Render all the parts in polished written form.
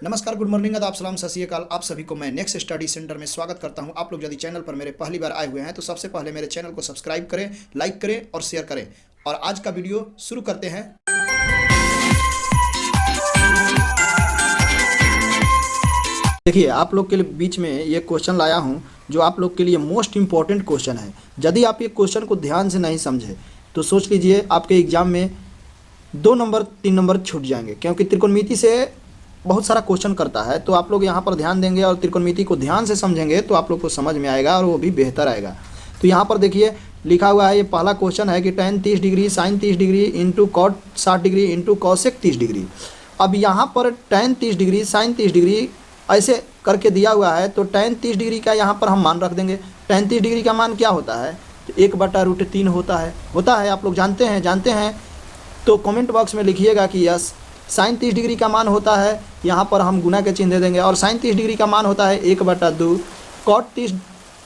नमस्कार, good morning, आदाब, सलाम, सत श्री अकाल। आप सभी को मैं नेक्स्ट स्टडी सेंटर में स्वागत करता हूं। आप लोग यदि चैनल पर मेरे पहली बार आए हुए हैं तो सबसे पहले मेरे चैनल को सब्सक्राइब करें, लाइक करें और शेयर करें। और आज का वीडियो शुरू करते हैं। देखिए, आप लोग के लिए बीच में ये क्वेश्चन लाया हूं जो आप लोग के लिए मोस्ट इंपॉर्टेंट क्वेश्चन है। यदि आप ये क्वेश्चन को ध्यान से नहीं समझे तो सोच लीजिए आपके एग्जाम में 2 नंबर 3 नंबर छूट जाएंगे, क्योंकि त्रिकोणमिति से बहुत सारा क्वेश्चन करता है। तो आप लोग यहाँ पर ध्यान देंगे और त्रिकोणमिति को ध्यान से समझेंगे तो आप लोग को समझ में आएगा और वो भी बेहतर आएगा। तो यहाँ पर देखिए लिखा हुआ है, ये पहला क्वेश्चन है कि tan 30 degree sin 30 degree into cot 60 degree into cosec 30 degree. अब यहाँ पर tan 30 डिग्री sin 30 डिग्री ऐसे करके दिया हुआ है, तो tan 30 डिग्री का यहाँ पर हम मान रख देंगे। tan 30 डिग्री का मान क्या होता है? तो 1/√3 होता है। आप लोग जानते हैं। तो कमेंट बॉक्स में लिखिएगा कि यस। sin 30 डिग्री का मान होता है, यहाँ पर हम गुना के चिन्ह दे देंगे, और sin 30 डिग्री का मान होता है 1/2।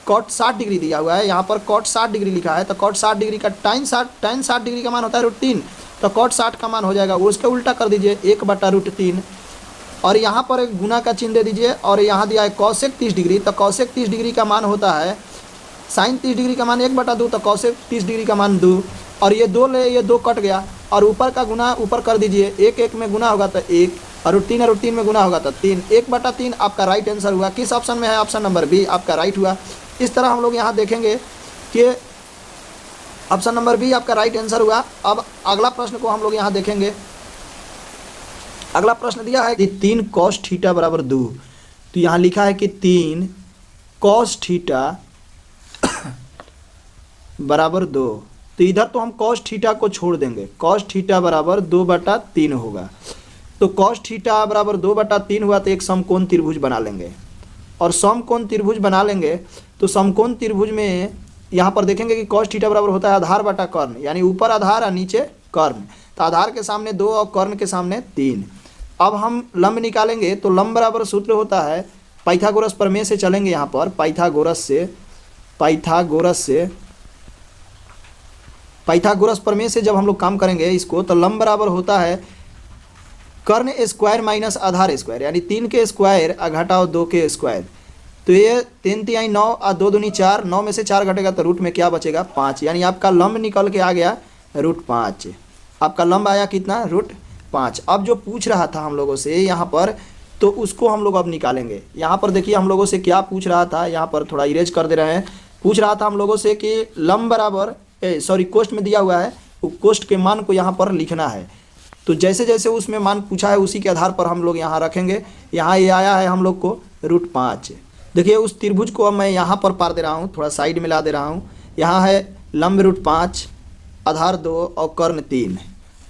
cot 60 डिग्री दिया हुआ है, यहाँ पर cot 60 डिग्री लिखा है, तो cot 60 डिग्री का tan 60 डिग्री का मान होता है √3, तो cot 60 का मान हो जाएगा, उसके उल्टा कर दीजिए 1/√3, और यहाँ पर एक गुना का चिन्ह दे दीजिए। और यहाँ दिया है cosec 30 डिग्री, तो cosec 30 डिग्री का मान होता है sin 30 डिग्री का मान 1/2, तो cosec 30 डिग्री का मान 2, और ये 2 ले, ये 2 कट गया, और ऊपर का गुना ऊपर कर दीजिए। 1 में गुना होगा तो 1, और 3 में गुना होगा तो 3। 1/3 आपका राइट आंसर हुआ। किस ऑप्शन में है? ऑप्शन नंबर बी आपका राइट हुआ। इस तरह हम लोग यहाँ देखेंगे कि ऑप्शन नंबर बी आपका राइट आंसर हुआ। अब अगला प्रश्न को हम लोग यहाँ देखेंगे। अगला प्रश्न दिया है कि 3 cos थीटा बराबर 2। तो यहाँ लिखा है कि 3 cos थीटा बराबर 2। तो इधर तो हम cos थीटा को छोड़ देंगे, cos थीटा बराबर 2/3 होगा। तो cos थीटा बराबर 2/3 हुआ, तो एक समकोण त्रिभुज बना लेंगे। और समकोण त्रिभुज बना लेंगे तो समकोण त्रिभुज में यहाँ पर देखेंगे कि cos थीटा बराबर होता है आधार बटा कर्ण, यानी ऊपर आधार और नीचे कर्ण। तो आधार के सामने 2 और कर्ण के सामने 3। अब हम लंब निकालेंगे, तो लंब बराबर सूत्र होता है पाइथागोरस प्रमेय से चलेंगे। यहाँ पर पाइथागोरस प्रमेय से जब हम लोग काम करेंगे इसको, तो लंब बराबर होता है कर्ण स्क्वायर माइनस आधार स्क्वायर, यानी 3 के स्क्वायर घटाओ 2 के स्क्वायर। तो ये 3 तिहाई 9 और 2 दूनी 4, 9 में से 4 घटेगा तो रूट में क्या बचेगा? 5, यानी आपका लंब निकल के आ गया √5। आपका लंब आया कितना? √5। अब जो पूछ रहा था हम लोगों से यहाँ पर, तो उसको हम लोग अब निकालेंगे। यहाँ पर देखिए हम लोगों से क्या पूछ रहा था, यहाँ पर थोड़ा इरेज कर दे रहे हैं। पूछ रहा था हम लोगों से कि लंब बराबर कोष्ठ में दिया हुआ है, वो कोष्ठ के मान को यहाँ पर लिखना है। तो जैसे जैसे उसमें मान पूछा है उसी के आधार पर हम लोग यहाँ रखेंगे। यहाँ ये आया है हम लोग को √5। देखिए उस त्रिभुज को अब मैं यहाँ पर पार दे रहा हूँ, थोड़ा साइड में ला दे रहा हूँ। यहाँ है लंब √5, आधार 2 और कर्ण 3।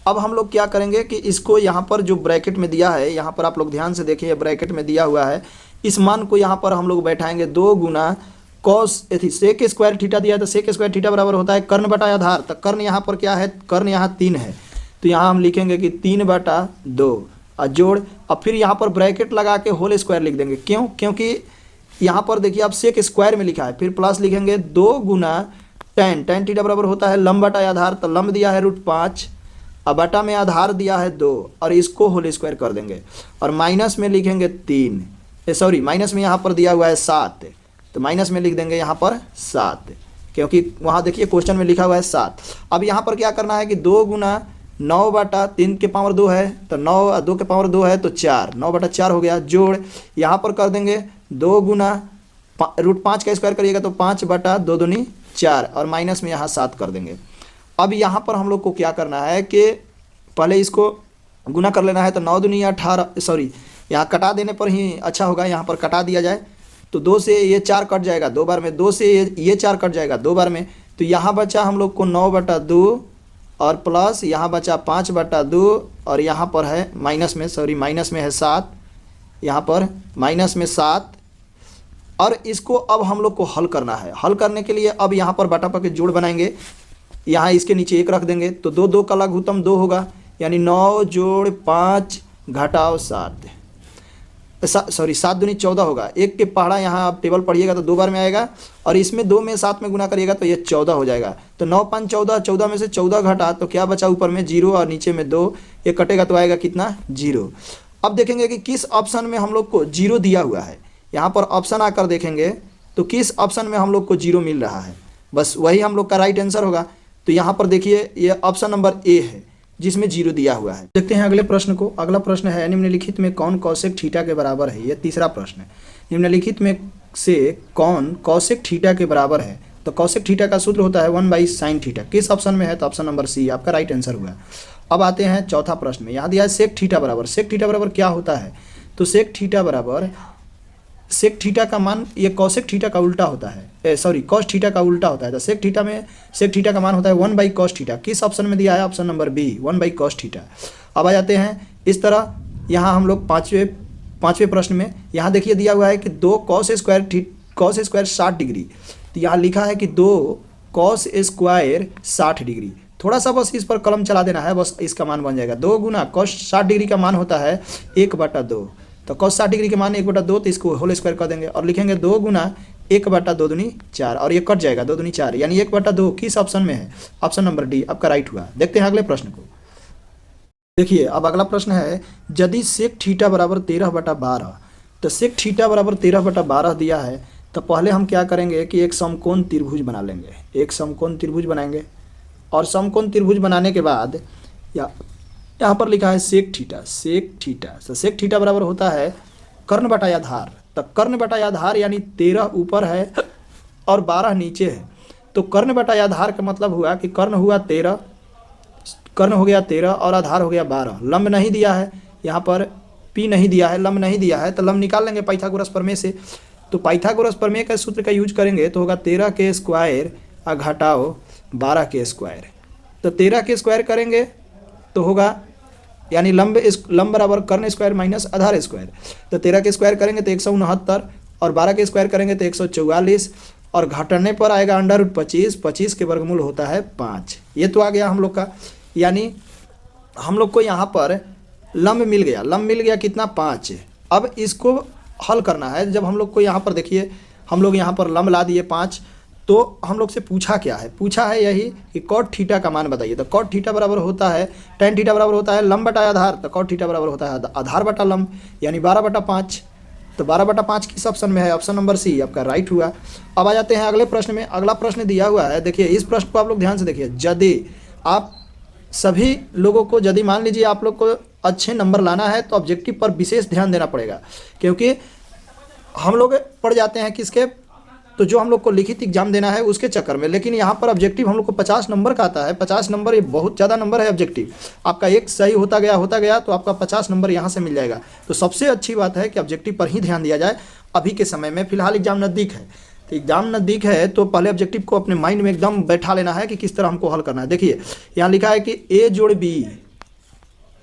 अब हम लोग क्या करेंगे कि इसको यहाँ पर जो ब्रैकेट में दिया है, यहाँ पर आप लोग ध्यान से देखिए, ब्रैकेट में दिया हुआ है, इस मान को यहाँ पर हम लोग बैठाएंगे 2 गुना cos सेक स्क्वायर थीटा दिया है, तो सेक स्क्वायर थीटा बराबर होता है कर्ण बटा आधार। तो कर्ण यहाँ पर क्या है? कर्ण यहाँ 3 है, तो यहाँ हम लिखेंगे कि 3/2 और जोड़, और फिर यहाँ पर ब्रैकेट लगा के होल स्क्वायर लिख देंगे। क्यों? क्योंकि यहाँ पर देखिए अब सेक स्क्वायर में लिखा है, फिर प्लस लिखेंगे 2 गुना tan थीटा बराबर होता है लंब बटा आधार। तो लंब दिया है √5 और बटा में आधार दिया है 2, और इसको होल स्क्वायर कर देंगे, और माइनस में लिखेंगे 3, माइनस में यहाँ पर दिया हुआ है 7, तो माइनस में लिख देंगे यहाँ पर 7, क्योंकि वहाँ देखिए क्वेश्चन में लिखा हुआ है 7। अब यहाँ पर क्या करना है कि 2 गुना 9/3 के पावर 2 है, तो 9 और 2 के पावर 2 है, तो 4, 9/4 हो गया। जोड़ यहाँ पर कर देंगे 2 गुना √5 का स्क्वायर करिएगा तो 5/2 दूनी 4, और माइनस में यहाँ 7 कर देंगे। अब यहाँ पर हम लोग को क्या करना है कि पहले इसको गुना कर लेना है, तो 9 दूनी 18, यहाँ कटा देने पर ही अच्छा होगा, यहाँ पर कटा दिया जाए। तो 2 से ये 4 कट जाएगा 2 बार में, 2 से ये 4 कट जाएगा 2 बार में, तो यहाँ बचा हम लोग को 9/2, और प्लस यहाँ बचा 5/2, और यहाँ पर है माइनस में है 7, यहाँ पर माइनस में 7। और इसको अब हम लोग को हल करना है। हल करने के लिए अब यहाँ पर बटा पर के जोड़ बनाएंगे, यहाँ इसके नीचे 1 रख देंगे, तो 2 का लघुत्तम 2 होगा, यानी 9 जोड़ 5 घटाओ 7, 7 दूनी 14 होगा। 1 के पहाड़ा यहाँ आप टेबल पढ़िएगा तो 2 बार में आएगा, और इसमें 2 में 7 में गुना करिएगा तो ये 14 हो जाएगा। तो 9 5 14, 14 में से 14 घटा तो क्या बचा? ऊपर में 0 और नीचे में 2, ये कटेगा तो आएगा कितना? 0। अब देखेंगे कि किस ऑप्शन में हम लोग को जीरो दिया हुआ है। यहाँ पर ऑप्शन आकर देखेंगे तो किस ऑप्शन में हम लोग को जीरो मिल रहा है, बस वही हम लोग का राइट आंसर होगा। तो यहाँ पर देखिए ये ऑप्शन नंबर ए है जिसमें जीरो दिया हुआ है। देखते हैं अगले प्रश्न को। अगला प्रश्न है निम्नलिखित में कौन कौशिक थीटा के बराबर है। ये तीसरा प्रश्न है। निम्नलिखित में से कौन कौशिक थीटा के बराबर है। तो कौशिक थीटा का सूत्र होता है 1/sin थीटा। किस ऑप्शन में है, तो ऑप्शन नंबर सी आपका राइट आंसर हुआ। अब आते हैं चौथा प्रश्न में। यहाँ दिया है सेक थीटा बराबर। सेक थीटा बराबर क्या होता है, तो सेक थीटा बराबर, सेक थीटा का मान ये कौशिक थीटा का उल्टा होता है, सॉरी कॉस थीटा का उल्टा होता है। तो सेक थीटा में सेक थीटा का मान होता है 1/cos थीटा। किस ऑप्शन में दिया है, option number B 1/cos theta. अब आ जाते हैं इस तरह, यहाँ हम लोग पाँचवें प्रश्न में यहाँ देखिए दिया हुआ है कि 2 cos स्क्वायर 60 डिग्री। तो यहाँ लिखा है कि 2 cos स्क्वायर 60 डिग्री। थोड़ा सा बस इस पर कलम चला देना है, बस इसका मान बन जाएगा 2 गुना cos 60 डिग्री का मान होता है 1/2। तो cos 60 डिग्री के मान 1/2, तो इसको होल स्क्वायर कर देंगे और लिखेंगे 2 गुना 1/2 दूनी 4 और ये कट जाएगा 2 दूनी 4 यानी 1/2। किस ऑप्शन में है, ऑप्शन नंबर डी आपका राइट हुआ। देखते हैं अगले प्रश्न को। देखिए अब अगला प्रश्न है यदि सेक थीटा बराबर 13/12। तो सेक थीटा बराबर 13/12 दिया है, तो पहले हम क्या करेंगे कि एक समकोण त्रिभुज बना लेंगे। एक समकोण त्रिभुज बनाएंगे और समकोण त्रिभुज बनाने के बाद यहाँ पर लिखा है सेक थीटा। सेक थीटा, तो सेक थीटा बराबर होता है कर्ण बटा आधार। तो कर्ण बटा आधार यानी 13 ऊपर है और 12 नीचे है। तो कर्ण बटा आधार का मतलब हुआ कि कर्ण हुआ 13, कर्ण हो गया 13 और आधार हो गया 12। लंब नहीं दिया है, यहाँ पर पी नहीं दिया है, लंब नहीं दिया है, तो लंब निकाल लेंगे पाइथागोरस प्रमेय से। तो पाइथागोरस प्रमेय का सूत्र का यूज करेंगे तो होगा 13 के स्क्वायर घटाओ 12 के स्क्वायर। तो 13 के स्क्वायर करेंगे तो होगा यानी लंब बराबर कर्ण स्क्वायर माइनस आधार स्क्वायर। तो 13 के स्क्वायर करेंगे तो 169 और 12 के स्क्वायर करेंगे तो 144 और घटाने पर आएगा √25। 25 के वर्गमूल होता है 5। ये तो आ गया हम लोग का, यानी हम लोग को यहाँ पर लंब मिल गया। लंब मिल गया कितना, 5। अब इसको हल करना है। जब हम लोग को यहाँ पर देखिए हम लोग यहाँ पर लंब ला दिए 5, तो हम लोग से पूछा क्या है, पूछा है यही कि कॉट थीटा का मान बताइए। तो कॉट थीटा बराबर होता है tan थीटा बराबर होता है लंब बटा आधार। तो कॉट थीटा बराबर होता है आधार बटा लंब यानी 12/5। तो 12/5 किस ऑप्शन में है, ऑप्शन नंबर सी आपका राइट हुआ। अब आ जाते हैं अगले प्रश्न में। अगला प्रश्न दिया हुआ है, देखिए इस प्रश्न को आप लोग ध्यान से देखिए। यदि आप सभी लोगों को, यदि मान लीजिए आप लोग को अच्छे नंबर लाना है तो ऑब्जेक्टिव पर विशेष ध्यान देना पड़ेगा, क्योंकि हम लोग पढ़ जाते हैं किसके, तो जो हम लोग को लिखित एग्जाम देना है उसके चक्कर में। लेकिन यहाँ पर ऑब्जेक्टिव हम लोग को 50 नंबर का आता है। 50 नंबर ये बहुत ज़्यादा नंबर है ऑब्जेक्टिव। आपका एक सही होता गया तो आपका 50 नंबर यहाँ से मिल जाएगा। तो सबसे अच्छी बात है कि ऑब्जेक्टिव पर ही ध्यान दिया जाए अभी के समय में। फिलहाल एग्जाम नज़दीक है, तो एग्जाम नज़दीक है तो पहले ऑब्जेक्टिव को अपने माइंड में एकदम बैठा लेना है कि किस तरह हमको हल करना है। देखिए यहाँ लिखा है कि a जोड़ b,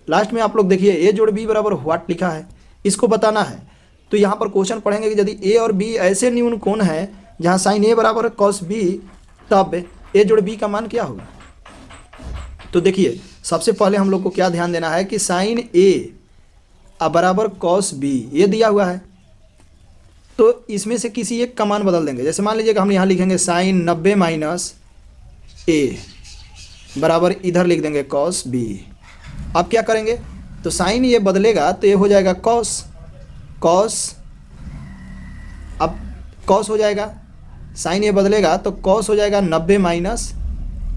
लास्ट में आप लोग देखिए a जोड़ b बराबर व्हाट लिखा है, इसको बताना है। तो यहाँ पर क्वेश्चन पढ़ेंगे कि यदि a और b ऐसे न्यून कोण है जहाँ साइन a बराबर cos b, तब a जोड़ b का मान क्या होगा। तो देखिए सबसे पहले हम लोग को क्या ध्यान देना है कि साइन a बराबर cos b ये दिया हुआ है, तो इसमें से किसी एक का मान बदल देंगे। जैसे मान लीजिए कि हम यहाँ लिखेंगे साइन 90 माइनस a बराबर इधर लिख देंगे cos b। अब क्या करेंगे, तो साइन ये बदलेगा तो ये हो जाएगा cos, अब cos हो जाएगा, साइन ये बदलेगा तो cos हो जाएगा 90 माइनस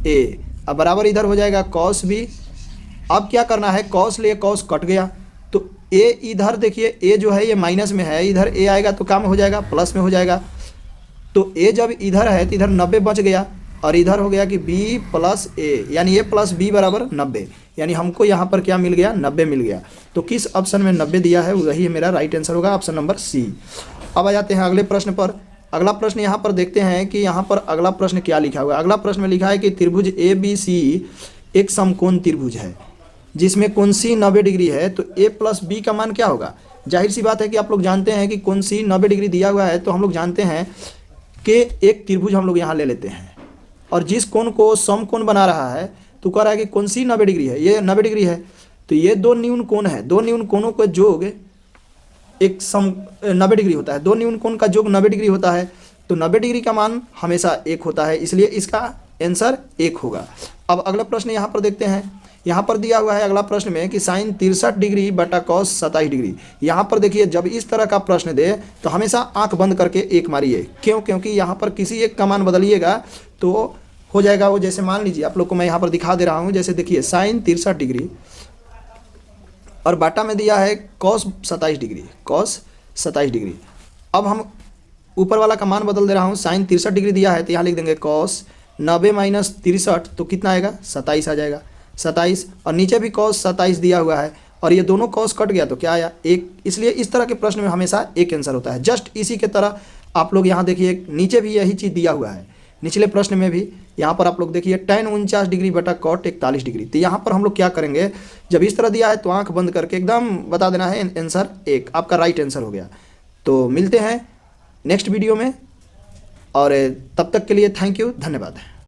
a, अब बराबर इधर हो जाएगा cos b। अब क्या करना है, cos लिए cos कट गया, तो a इधर देखिए a जो है ये माइनस में है, इधर a आएगा तो काम हो जाएगा, प्लस में हो जाएगा। तो a जब इधर है तो इधर 90 बच गया और इधर हो गया कि b प्लस a, यानी a प्लस b बराबर 90, यानी हमको यहाँ पर क्या मिल गया, 90 मिल गया। तो किस ऑप्शन में 90 दिया है वही मेरा राइट आंसर होगा, ऑप्शन नंबर सी। अब आ जाते हैं अगले प्रश्न पर। अगला प्रश्न यहाँ पर देखते हैं कि यहाँ पर अगला प्रश्न क्या लिखा हुआ है। अगला प्रश्न में लिखा है कि त्रिभुज ABC एक समकोण त्रिभुज है जिसमें कोण C 90 डिग्री है, तो a प्लस b का मान क्या होगा। जाहिर सी बात है कि आप लोग जानते हैं कि कोण C 90 डिग्री दिया हुआ है, तो हम लोग जानते हैं कि एक त्रिभुज हम लोग यहाँ ले लेते हैं और जिस कोण को समकोण बना रहा है तो कह रहा है कि कोण C 90 डिग्री है, ये 90 डिग्री है, तो ये दो न्यून कोण है, दो न्यून कोणों का योग एक 90 डिग्री होता है, दो न्यून कोण का योग 90 डिग्री होता है। तो 90 डिग्री का मान हमेशा 1 होता है, इसलिए इसका आंसर 1 होगा। अब अगला प्रश्न यहाँ पर देखते हैं यहाँ पर दिया हुआ है अगला प्रश्न में कि साइन 63 डिग्री बटा कॉस 27 डिग्री। यहाँ पर देखिए जब इस तरह का प्रश्न दे तो हमेशा आंख बंद करके एक मारिए। क्यों? क्योंकि यहाँ पर किसी एक का मान बदलिएगा तो हो जाएगा वो। जैसे मान लीजिए आप लोग को मैं यहाँ पर दिखा दे रहा हूँ, जैसे देखिए साइन 63 डिग्री और बाटा में दिया है कॉस 27 डिग्री, कॉस 27 डिग्री। अब हम ऊपर वाला का मान बदल दे रहा हूँ, साइन 63 डिग्री दिया है तो यहाँ लिख देंगे कॉस 90 माइनस 63 तो कितना आएगा 27 आ जाएगा, 27। और नीचे भी कॉस 27 दिया हुआ है और ये दोनों कॉस कट गया तो क्या आया 1। इसलिए इस तरह के प्रश्न में हमेशा एक आंसर होता है। जस्ट इसी के तरह आप लोग यहाँ देखिए नीचे भी यही चीज़ दिया हुआ है, निचले प्रश्न में भी यहाँ पर आप लोग देखिए tan 49 डिग्री बटा कॉट 41 डिग्री। तो यहाँ पर हम लोग क्या करेंगे, जब इस तरह दिया है तो आंख बंद करके एकदम बता देना है आंसर 1, आपका राइट आंसर हो गया। तो मिलते हैं नेक्स्ट वीडियो में और तब तक के लिए थैंक यू, धन्यवाद।